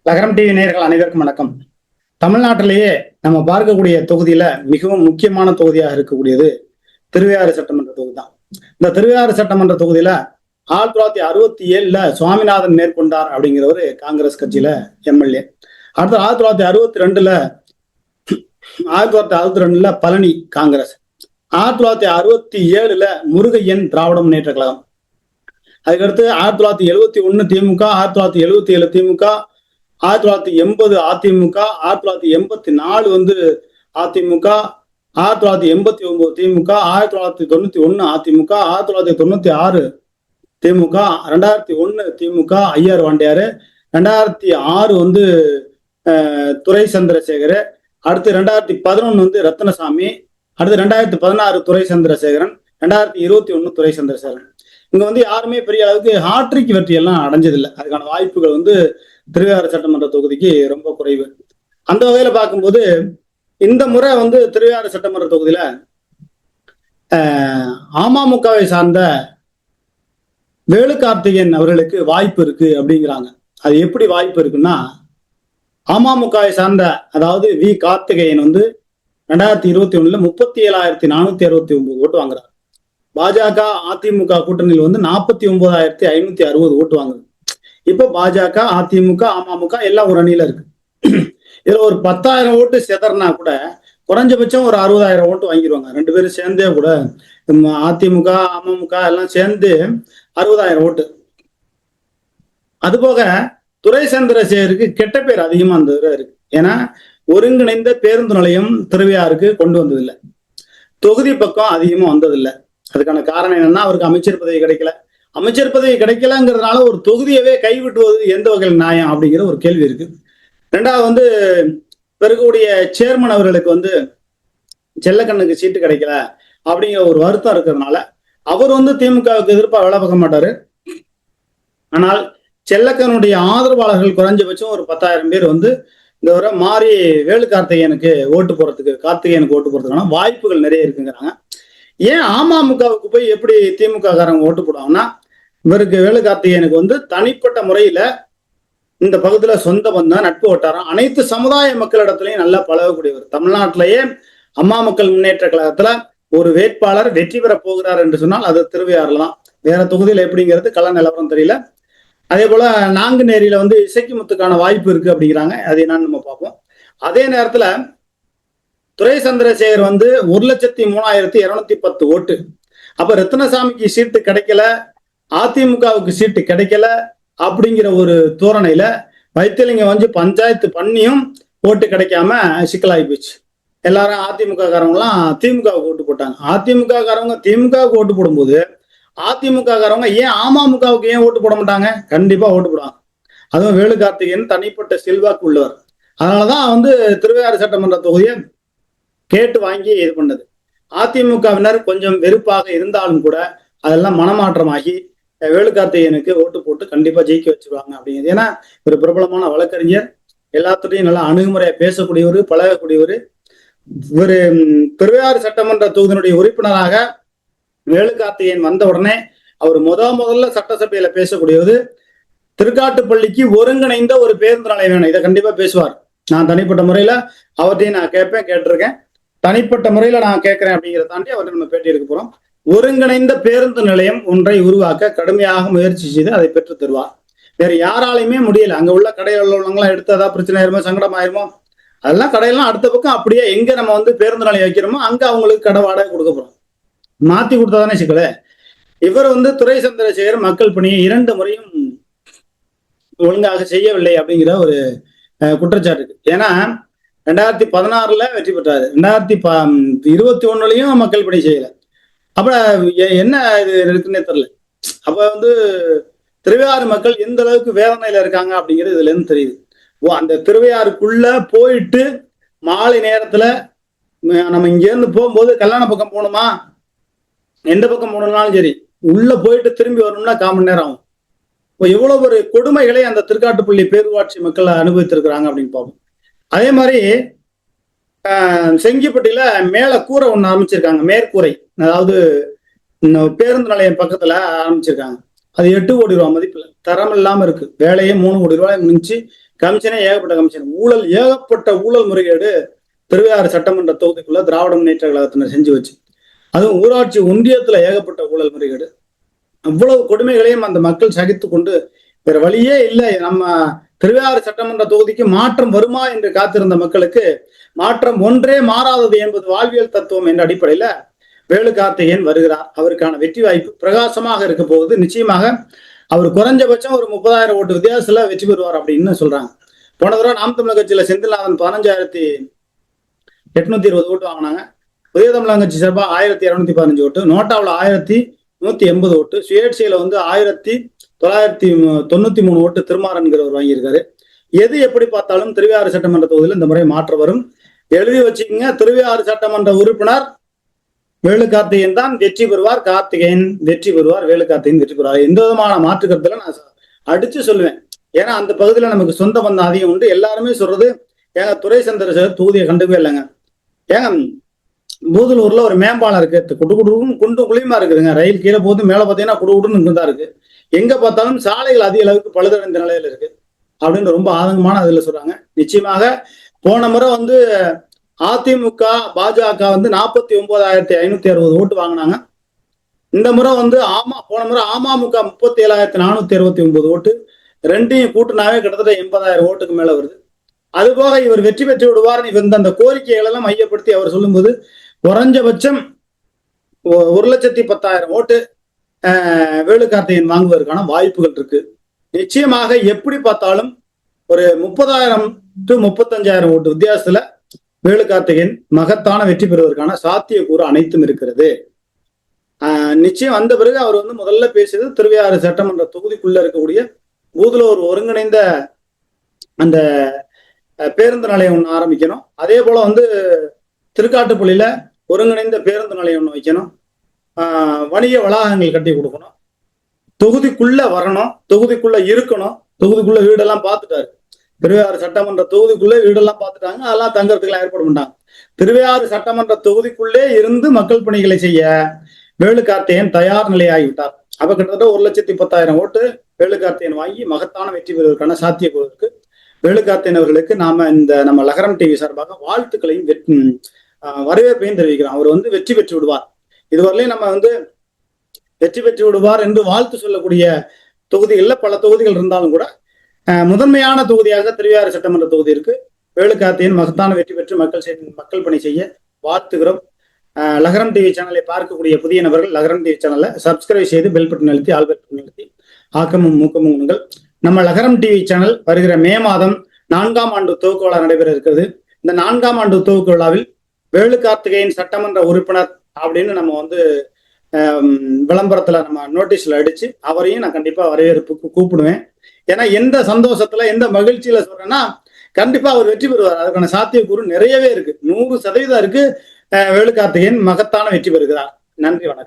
லகரம் டிவி நேயர்கள் அனைவருக்கும் வணக்கம். தமிழ்நாட்டிலேயே நம்ம பார்க்கக்கூடிய தொகுதியில மிகவும் முக்கியமான தொகுதியாக இருக்கக்கூடியது திருவையாறு சட்டமன்ற தொகுதி தான். இந்த திருவையாறு சட்டமன்ற தொகுதியில 1967 சுவாமிநாதன் மேற்கொண்டார் அப்படிங்கிறவரு காங்கிரஸ் கட்சியில எம்எல்ஏ. அடுத்து 1962ல பழனி காங்கிரஸ், 1967 முருகையன் திராவிட முன்னேற்ற கழகம், அதுக்கடுத்து 1971 திமுக, 1977 திமுக, 1980 அதிமுக, 1984 அதிமுக, 1989 திமுக, 1991 அதிமுக, 1996 திமுக, 2001 திமுக ஐஆர் வாண்டியாரு, 2006 துரை சந்திரசேகர், அடுத்து 2011 ரத்னசாமி, அடுத்து 2016 துரை சந்திரசேகரன், 2021 துரை சந்திரசேகரன். இங்க யாருமே பெரிய அளவுக்கு ஹாட்ரிக் வெற்றி எல்லாம் அடைஞ்சதில்லை. அதுக்கான வாய்ப்புகள் திருவையாறு சட்டமன்ற தொகுதிக்கு ரொம்ப குறைவு. அந்த வகையில பார்க்கும்போது இந்த முறை திருவையாறு சட்டமன்ற தொகுதியில அமமுகவை சார்ந்த வேலு கார்த்திகேயன் அவர்களுக்கு வாய்ப்பு இருக்கு அப்படிங்கிறாங்க. அது எப்படி வாய்ப்பு இருக்குன்னா, அமமுகவை சார்ந்த அதாவது வி கார்த்திகேயன் 2021 37,469 ஓட்டு வாங்குறாரு. பாஜக அதிமுக கூட்டணியில் 49,560 ஓட்டு வாங்குது. இப்ப பாஜக அதிமுக அமமுக எல்லாம் ஒரு அணியில இருக்கு. இதுல ஒரு 10,000 ஓட்டு செதறனா கூட குறைஞ்சபட்சம் ஒரு 60,000 ஓட்டு வாங்கிடுவாங்க. ரெண்டு பேரும் சேர்ந்தே கூட அதிமுக அமமுக எல்லாம் சேர்ந்து 60,000 ஓட்டு. அதுபோக துரை சந்திரசேகருக்கு கெட்ட பேர் அதிகமா அந்த இருக்கு. ஏன்னா ஒருங்கிணைந்த பேருந்து நிலையம் திருவையாருக்கு கொண்டு வந்ததில்லை, தொகுதி பக்கம் அதிகமா வந்ததில்லை. அதுக்கான காரணம் என்னன்னா, அவருக்கு அமைச்சர் பதவி கிடைக்கல. அமைச்சர் பதவி கிடைக்கலங்கிறதுனால ஒரு தொகுதியவே கைவிட்டுவது எந்த வகையில் நியாயம் அப்படிங்கிற ஒரு கேள்வி இருக்கு. ரெண்டாவது பிறகுடைய சேர்மன் அவர்களுக்கு செல்லக்கண்ணுக்கு சீட்டு கிடைக்கல அப்படிங்கிற ஒரு வருத்தம் இருக்கிறதுனால அவர் திமுகவுக்கு எதிர்ப்பா வேலை பார்க்க மாட்டாரு. ஆனால் செல்லக்கனுடைய ஆதரவாளர்கள் குறைஞ்சபட்சம் ஒரு 10,000 பேர் இந்த வரை மாறி வேலு கார்த்திகேயனுக்கு ஓட்டு போறதுக்கான வாய்ப்புகள் நிறைய இருக்குங்கிறாங்க. ஏன் அமமுகவுக்கு போய் எப்படி திமுக காரங்க ஓட்டு போடுவாங்கன்னா, இவருக்கு வேலு கார்த்திகேயனுக்கு தனிப்பட்ட முறையில இந்த பகுதியில சொந்த பந்தம் நட்பு வட்டாரம் அனைத்து சமுதாய மக்களிடத்திலையும் நல்லா பழகக்கூடியவர். தமிழ்நாட்டிலேயே அம்மா மக்கள் முன்னேற்ற கழகத்துல ஒரு வேட்பாளர் வெற்றி பெற போகிறார் என்று சொன்னால் அது திருவையாறுல தான். வேற தொகுதியில எப்படிங்கிறது கள நிலவரம் தெரியல. அதே போல நாங்குநேரியில இசைக்கு முத்துக்கான வாய்ப்பு இருக்கு அப்படிங்கிறாங்க. அது என்னன்னு நம்ம பார்ப்போம். அதே நேரத்துல துரை சந்திரசேகர் 1,03,210 ஓட்டு. அப்ப ரத்னசாமிக்கு சீட்டு கிடைக்கல, அதிமுகவுக்கு சீட்டு கிடைக்கல அப்படிங்கிற ஒரு தோரணையில வைத்தியலிங்கம் பஞ்சாயத்து பண்ணியும் ஓட்டு கிடைக்காம சிக்கலாகி போச்சு. எல்லாரும் அதிமுக காரவங்களாம் திமுகவுக்கு ஓட்டு போட்டாங்க. அதிமுக காரவங்க திமுகவுக்கு ஓட்டு போடும்போது அதிமுக காரவங்க ஏன் அமமுகவுக்கு ஏன் ஓட்டு போட மாட்டாங்க? கண்டிப்பா ஓட்டு போடுவாங்க. அதுவும் வேலு கார்த்திகேயன் தனிப்பட்ட செல்வாக்கு உள்ளவர். அதனாலதான் திருவையாறு சட்டமன்ற தொகுதியை கேட்டு வாங்கி இது பண்ணது. அதிமுகவினர் கொஞ்சம் வெறுப்பாக இருந்தாலும் கூட அதெல்லாம் மனமாற்றமாகி வேலு கார்த்திகேயனுக்கு ஓட்டு போட்டு கண்டிப்பா ஜெயிக்க வச்சிருவாங்க அப்படிங்கிறது. ஏன்னா ஒரு பிரபலமான வழக்கறிஞர், எல்லாத்துடையும் நல்லா அணுகுமுறையா பேசக்கூடியவர், பழகக்கூடியவர். ஒரு திருவையாறு சட்டமன்ற தொகுதியினுடைய உறுப்பினராக வேலு கார்த்திகேயன் வந்த உடனே அவர் முதல்ல சட்டசபையில பேசக்கூடியது திருக்காட்டுப்பள்ளிக்கு ஒருங்கிணைந்த ஒரு பேருந்து நிலையம் வேணும். இதை கண்டிப்பா பேசுவார். நான் தனிப்பட்ட முறையில அவர்கிட்டையும் நான் கேட்டிருக்கேன். தனிப்பட்ட முறையில நான் கேட்கிறேன் அப்படிங்கிறத தாண்டி அவர்கிட்ட நம்ம பேட்டி எடுக்க போறோம். ஒருங்கிணைந்த பேருந்து நிலையம் ஒன்றை உருவாக்க கடுமையாக முயற்சி செய்து அதை பெற்று தருவார். வேற யாராலையுமே முடியல. அங்க உள்ள கடையில் உள்ளவங்களாம் எடுத்து ஏதாவது பிரச்சனை ஆயிருமோ, சங்கடம் ஆயிருமோ, அதெல்லாம் கடையெல்லாம் அடுத்த பக்கம் அப்படியே எங்க நம்ம பேருந்து நிலையம் வைக்கிறோமோ அங்க அவங்களுக்கு கடை வாடகை கொடுக்க போறோம். மாத்தி கொடுத்தாதானே சிக்கல. இவர் துரை சந்திரசேகர் மக்கள் பணியை 2 முறையும் ஒழுங்காக செய்யவில்லை அப்படிங்கிற ஒரு குற்றச்சாட்டு இருக்கு. ஏன்னா 2016 வெற்றி பெற்றாரு, 2021 மக்கள் பணி செய்யல. அப்ப என்ன இது இருக்குன்னே தெரியல. அப்ப திருவையாறு மக்கள் எந்த அளவுக்கு வேதனையில இருக்காங்க அப்படிங்கிறது இதுல இருந்து தெரியுது. அந்த திருவையாறுக்குள்ள போயிட்டு மாலை நேரத்துல நம்ம இங்க இருந்து போகும்போது கல்யாண பக்கம் போகணுமா, எந்த பக்கம் போகணும்னாலும் சரி, உள்ள போயிட்டு திரும்பி வரணும்னா 1/4 மணி நேரம் ஆகும். எவ்வளவு ஒரு கொடுமைகளை அந்த திருக்காட்டுப்பள்ளி பேரூராட்சி மக்கள் அனுபவித்திருக்கிறாங்க அப்படின்னு பார்ப்போம். அதே மாதிரி செங்கிப்பட்டியில மேல கூரை ஒண்ணு ஆரம்பிச்சிருக்காங்க, மேற்கூரை, அதாவது பேருந்து நிலையம் பக்கத்துல ஆரம்பிச்சிருக்காங்க. அது 8 கோடி ரூபாய் மதிப்புல தரம் இல்லாம இருக்கு. வேலையே 3 கோடி ரூபாய் முடிஞ்சு கமிஷனே ஏகப்பட்ட கமிஷன், ஊழல், ஏகப்பட்ட ஊழல் முறைகேடு திருவையாறு சட்டமன்ற தொகுதிக்குள்ள திராவிட முன்னேற்ற கழகத்தினர் செஞ்சு வச்சு, அதுவும் ஊராட்சி ஒன்றியத்துல ஏகப்பட்ட ஊழல் முறைகேடு. அவ்வளவு கொடுமைகளையும் அந்த மக்கள் சகித்து கொண்டு வேற வழியே இல்லை, நம்ம திருவையாறு சட்டமன்ற தொகுதிக்கு மாற்றம் வருமா என்று காத்திருந்த மக்களுக்கு மாற்றம் ஒன்றே மாறாதது என்பது வாழ்வியல் தத்துவம் என்ற அடிப்படையில வேலு கார்த்திகேயன் வருகிறார். அவருக்கான வெற்றி வாய்ப்பு பிரகாசமாக இருக்க போகுது. நிச்சயமாக அவர் குறைஞ்சபட்சம் ஒரு 30,000 ஓட்டு வித்தியாசத்துல வெற்றி பெறுவார் அப்படின்னு சொல்றாங்க. போன தடவை நாம் தமிழர் கட்சியில செந்தில்நாதன் 15,820 ஓட்டு வாங்கினாங்க. புதிய தமிழக கட்சி சார்பா 1,215 ஓட்டு, நோட்டாவில் 1,180 ஓட்டு, சுயேட்சையில 1,993 ஓட்டு திருமாறன்கிறவர் வாங்கியிருக்காரு. எது எப்படி பார்த்தாலும் திருவையாறு சட்டமன்ற தொகுதியில் இந்த முறை மாற்றம் வரும். எழுதி வச்சுக்கோங்க, திருவையாறு சட்டமன்ற உறுப்பினர் வேலு கார்த்திகேயன் தான் வெற்றி பெறுவார். கார்த்திகேயன் வெற்றி பெறுவார், வேலு கார்த்திகேயன் வெற்றி பெறுவார். எந்த விதமான மாற்று கருத்துல நான் அடிச்சு சொல்லுவேன். ஏன்னா அந்த பகுதியில நமக்கு சொந்த பந்தம் அதிகம் உண்டு. எல்லாருமே சொல்றது, ஏங்க துரை சந்திரசேகர் தொகுதியை கண்டுக்கவே இல்லைங்க, ஏங்க பூதலூர்ல ஒரு மேம்பாலம் இருக்கு, குண்டு குழியுமா இருக்குதுங்க, ரயில் கீழே போது மேல பாத்தீங்கன்னா குடுகுடுன்னு தான் இருக்கு, எங்க பார்த்தாலும் சாலைகள் அதிக அளவுக்கு பழுதடைந்த நிலையில இருக்கு அப்படின்னு ரொம்ப ஆதங்கமான அதுல சொல்றாங்க. நிச்சயமாக போன முறை அதிமுக பாஜக 49,560 ஓட்டு வாங்கினாங்க. இந்த முறை போன முறை அமமுக 37,469 ஓட்டு, ரெண்டையும் கூட்டுனாவே கிட்டத்தட்ட 80,000 ஓட்டுக்கு மேல வருது. அதுபோக இவர் வெற்றி பெற்று விடுவார் அந்த கோரிக்கைகள் எல்லாம் மையப்படுத்தி அவர் சொல்லும்போது குறைஞ்சபட்சம் 1,10,000 ஓட்டு வேலு கார்த்திகேயன் வாங்குவதற்கான வாய்ப்புகள் இருக்கு. நிச்சயமாக எப்படி பார்த்தாலும் ஒரு 30,000 to 35,000 ஓட்டு வித்தியாசத்துல வேலு கார்த்திகேயன் மகத்தான வெற்றி பெறுவதற்கான சாத்தியக்கூறு அனைத்தும் இருக்கிறது. நிச்சயம் வந்த பிறகு அவர் முதல்ல பேசியது திருவையாறு சட்டமன்ற தொகுதிக்குள்ள இருக்கக்கூடிய பூதலூர் ஒருங்கிணைந்த அந்த பேருந்து நிலையம் ஒன்று ஆரம்பிக்கணும். அதே போல திருக்காட்டுப்பள்ளியில ஒருங்கிணைந்த பேருந்து நிலையம் ஒன்று வைக்கணும். வணிக வளாகங்கள் கட்டி கொடுக்கணும். தொகுதிக்குள்ள வரணும், தொகுதிக்குள்ள இருக்கணும். தொகுதிக்குள்ள வீடெல்லாம் பார்த்துட்டாரு. திருவையாறு சட்டமன்ற தொகுதிக்குள்ளே வீடெல்லாம் பார்த்துட்டாங்க, அதெல்லாம் தங்கறதுக்கெல்லாம் ஏற்பாடு பண்ணாங்க. திருவையாறு சட்டமன்ற தொகுதிக்குள்ளே இருந்து மக்கள் பணிகளை செய்ய வேலு கார்த்திகேயன் தயார் நிலையாகிவிட்டார். அப்ப கிட்டத்தட்ட 1,10,000 ஓட்டு வேலு கார்த்திகேயன் வாங்கி மகத்தான வெற்றி பெறுவதற்கான சாத்தியக்கூறு இருக்கு. வேலு கார்த்திகேயன் அவர்களுக்கு நம்ம லகரம் டிவி சார்பாக வாழ்த்துக்களையும் வரவேற்பையும் தெரிவிக்கிறோம். அவர் வெற்றி பெற்று விடுவார். இதுவரையிலும் நம்ம வெற்றி பெற்று விடுவார் என்று வாழ்த்து சொல்லக்கூடிய தொகுதிகளில் பல தொகுதிகள் இருந்தாலும் கூட முதன்மையான தொகுதியாக திருவையாறு சட்டமன்ற தொகுதி இருக்கு. வேலு கார்த்திகேயன் மகத்தான வெற்றி பெற்று மக்கள் பணி செய்ய வாழ்த்துகிறோம். லகரம் டிவி சேனலை பார்க்கக்கூடிய புதிய நபர்கள் லகரம் டிவி சேனலை சப்ஸ்கிரைப் செய்து பெல் பட்டன் அழுத்தி ஆல் பட்டன் அழுத்தி ஆக்கமும் ஊக்கமும் உங்கள். நம்ம லகரம் டிவி சேனல் வருகிற மே மாதம் 4ஆம் ஆண்டு துவக்க விழா நடைபெற இருக்கிறது. இந்த 4ஆம் ஆண்டு துவக்க விழாவில் வேலு கார்த்திகேயன் சட்டமன்ற உறுப்பினர் அப்படின்னு நம்ம விளம்பரத்துல நம்ம நோட்டீஸ்ல அடிச்சு அவரையும் நான் கண்டிப்பா வரவேற்புக்கு கூப்பிடுவேன். ஏன்னா எந்த சந்தோஷத்துல எந்த மகிழ்ச்சியில சொல்றேன்னா கண்டிப்பா அவர் வெற்றி பெறுவார். அதுக்கான சாத்தியக்கூறு நிறையவே இருக்கு, 100% இருக்கு. வேலு கார்த்திகேயன் மகத்தான வெற்றி பெறுகிறார். நன்றி, வணக்கம்.